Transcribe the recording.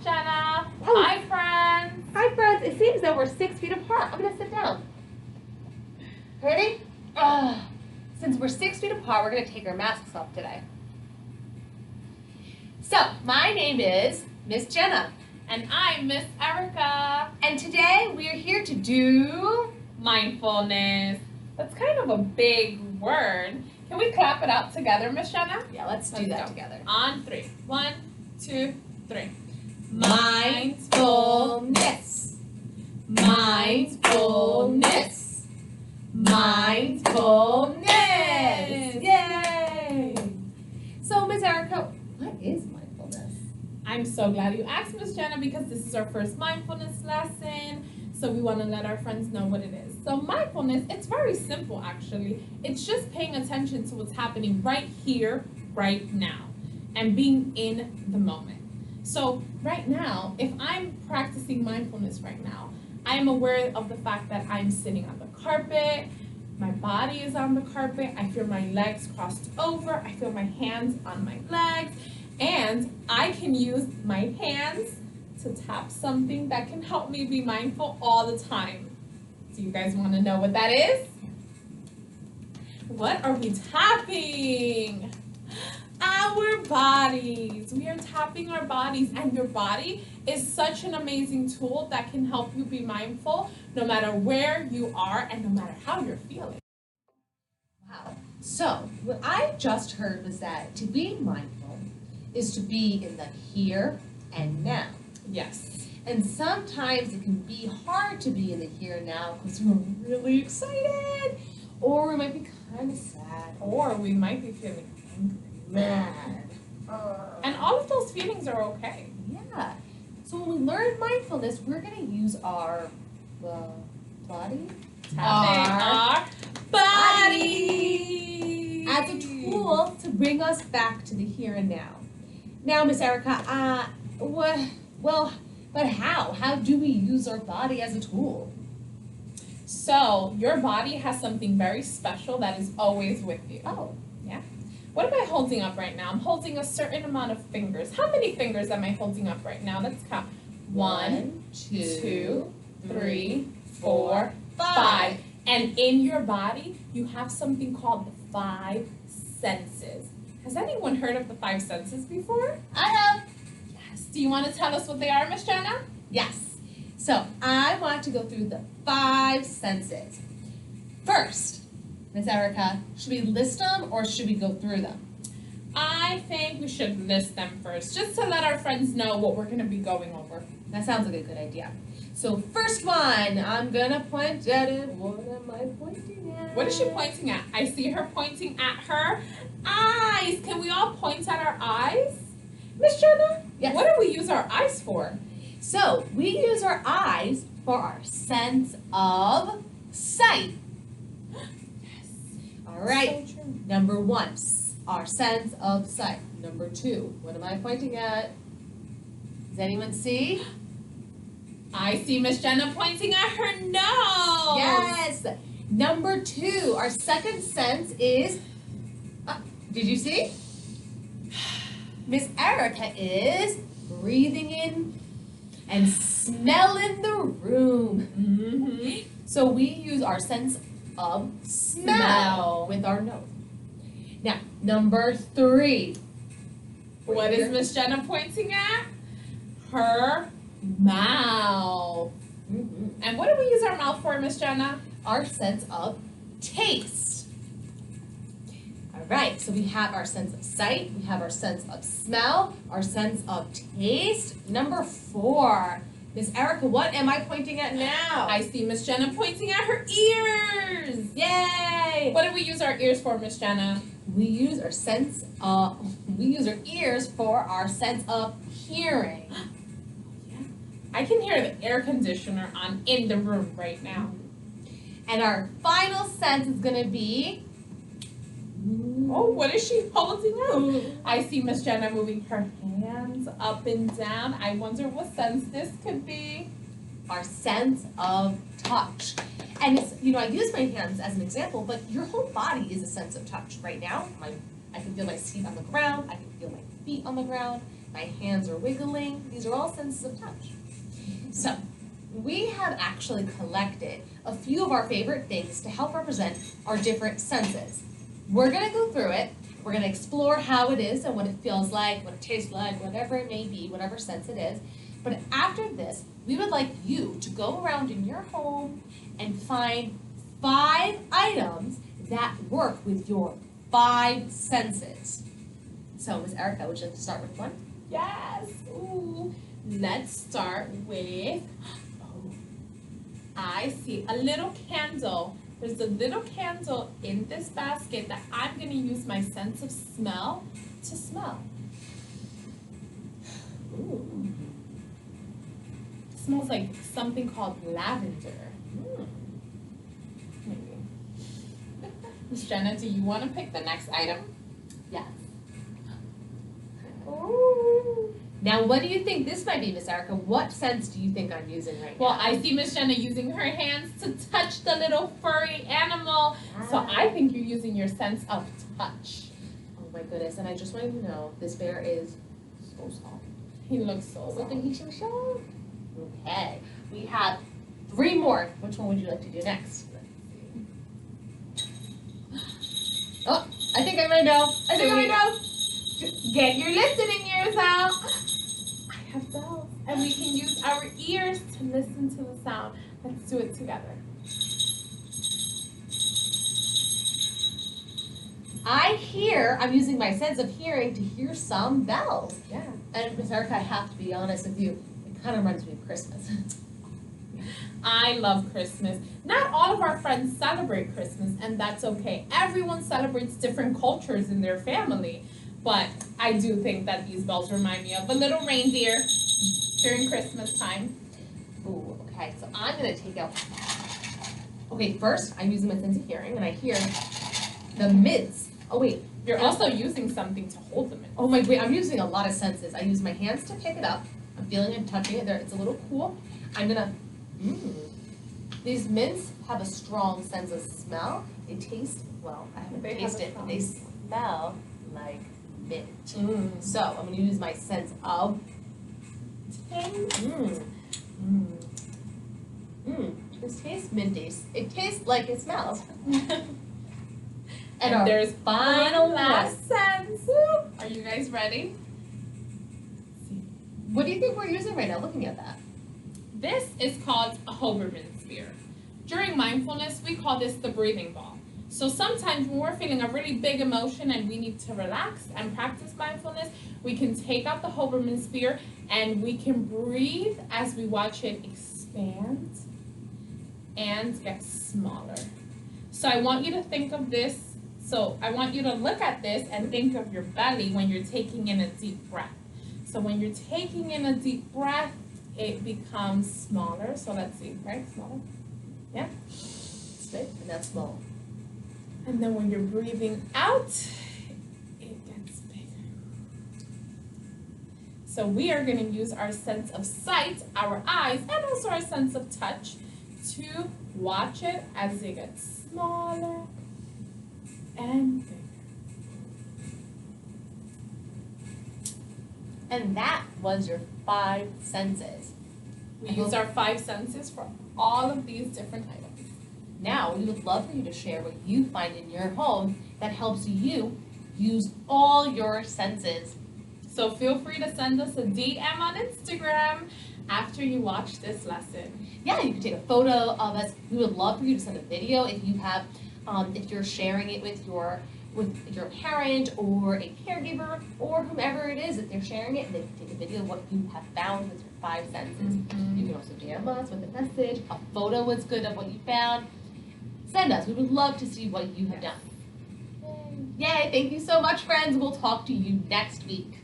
Jenna. Oh. Hi, friends. Hi, friends. It seems that we're 6 feet apart. I'm going to sit down. Ready? Since we're 6 feet apart, we're going to take our masks off today. So, my name is Miss Jenna. And I'm Miss Erica. And today we are here to do mindfulness. That's kind of a big word. Can we clap it out together, Miss Jenna? Yeah, let's do that together. On 3. 1, 2, 3. Mindfulness. Mindfulness. Mindfulness. Yay! So, Miss Erica, what is mindfulness? I'm so glad you asked, Miss Jenna, because this is our first mindfulness lesson. So we want to let our friends know what it is. So mindfulness, it's very simple actually. It's just paying attention to what's happening right here, right now, and being in the moment. So right now, if I'm practicing mindfulness right now, I am aware of the fact that I'm sitting on the carpet, my body is on the carpet, I feel my legs crossed over, I feel my hands on my legs, and I can use my hands to tap something that can help me be mindful all the time. Do you guys want to know what that is? What are we tapping? Our bodies. We are tapping our bodies, and your body is such an amazing tool that can help you be mindful no matter where you are and no matter how you're feeling. Wow. So, what I just heard was that to be mindful is to be in the here and now. Yes. And sometimes it can be hard to be in the here and now because we're really excited, or we might be kind of sad, Or we might be feeling angry. mad. And all of those feelings are okay. Yeah. So when we learn mindfulness, we're going to use our body Our body as a tool to bring us back to the here and now. Now, Miss Erica, but how? How do we use our body as a tool? So your body has something very special that is always with you. Oh. Yeah. What am I holding up right now? I'm holding a certain amount of fingers. How many fingers am I holding up right now? Let's count. 1, 2, 3, 4, 5. And in your body, you have something called the 5 senses. Has anyone heard of the 5 senses before? I have. Yes. Do you want to tell us what they are, Miss Jenna? Yes. So I want to go through the 5 senses. First, Miss Erica, should we list them or should we go through them? I think we should list them first, just to let our friends know what we're going to be going over. That sounds like a good idea. So first one, I'm going to point at it. What am I pointing at? What is she pointing at? I see her pointing at her eyes. Can we all point at our eyes? Miss Jenna? Yes. What do we use our eyes for? So we use our eyes for our sense of sight. Yes. All right. So true. Number 1, our sense of sight. Number 2, what am I pointing at? Does anyone see? I see Miss Jenna pointing at her nose. Yes. Number 2, our second sense is, did you see? Miss Erica is breathing in and smelling the room. Mm-hmm. So we use our sense of smell with our nose. Now, number 3. What is Miss Jenna pointing at? Her mouth. Mm-hmm. And what do we use our mouth for, Miss Jenna? Our sense of taste. All right, so we have our sense of sight, we have our sense of smell, our sense of taste. Number 4. Miss Erica, what am I pointing at now? I see Miss Jenna pointing at her ears. Yay! What do we use our ears for, Miss Jenna? We use our ears for our sense of hearing. I can hear the air conditioner on in the room right now. And our final sense is going to be... Oh, what is she holding up? I see Miss Jenna moving her hands up and down. I wonder what sense this could be. Our sense of touch. And it's, I use my hands as an example, but your whole body is a sense of touch right now. I can feel my feet on the ground. I can feel my feet on the ground. My hands are wiggling. These are all senses of touch. So we have actually collected a few of our favorite things to help represent our different senses. We're going to go through it. We're going to explore how it is and what it feels like, what it tastes like, whatever it may be, whatever sense it is. But after this, we would like you to go around in your home and find 5 items that work with your 5 senses. So, Ms. Erica, would you like to start with one? Yes. Ooh. Let's start with, I see a little candle. There's a little candle in this basket that I'm going to use my sense of smell to smell. Ooh. It smells like something called lavender. Maybe. Miss Jenna, do you want to pick the next item? Yes. Ooh. Now, what do you think this might be, Miss Erica? What sense do you think I'm using right Well, now? I see Miss Jenna using her hands to touch the little furry animal. So I think you're using your sense of touch. Oh my goodness, and I just want you to know, this bear is so soft. He looks so Look soft. at he's so soft. Okay, we have 3 more. Which one would you like to do next? Oh, I think I might know. I think I might know. Get your listening ears out. I have bells. And we can use our ears to listen to the sound. Let's do it together. I'm using my sense of hearing to hear some bells. Yeah. And Miss Erica, I have to be honest with you, it kind of reminds me of Christmas. I love Christmas. Not all of our friends celebrate Christmas, and that's okay. Everyone celebrates different cultures in their family. But I do think that these bells remind me of a little reindeer during Christmas time. Ooh, okay, so I'm gonna take out. Okay, first I'm using my sense of hearing, and I hear the mints. Oh wait, You're also using something to hold them in. oh my wait, I'm using a lot of senses. I use my hands to pick it up. I'm feeling and touching it there. It's a little cool. I'm gonna. These mints have a strong sense of smell. They taste well. I haven't tasted, but they smell like mint. So I'm gonna use my sense of taste. This tastes minty. It tastes like it smells. And there's final one last sense. Are you guys ready? What do you think we're using right now? Looking at that. This is called a Hoberman sphere. During mindfulness, we call this the breathing ball. So sometimes when we're feeling a really big emotion and we need to relax and practice mindfulness, we can take out the Hoberman sphere and we can breathe as we watch it expand and get smaller. So I want you to think of this. So I want you to look at this and think of your belly when you're taking in a deep breath. So when you're taking in a deep breath, it becomes smaller. So let's see, right? Smaller? Yeah? It's big and that's small. And then when you're breathing out, it gets bigger. So we are going to use our sense of sight, our eyes, and also our sense of touch to watch it as it gets smaller and bigger. And that was your 5 senses. We use our 5 senses for all of these different items. Now, we would love for you to share what you find in your home that helps you use all your senses. So feel free to send us a DM on Instagram after you watch this lesson. Yeah, you can take a photo of us. We would love for you to send a video if you have, if you're sharing it with your parent or a caregiver or whomever it is that they're sharing it. They can take a video of what you have found with your 5 senses. You can also DM us with a message. A photo is good of what you found. Send us. We would love to see what you have done. Yay! Thank you so much, friends. We'll talk to you next week.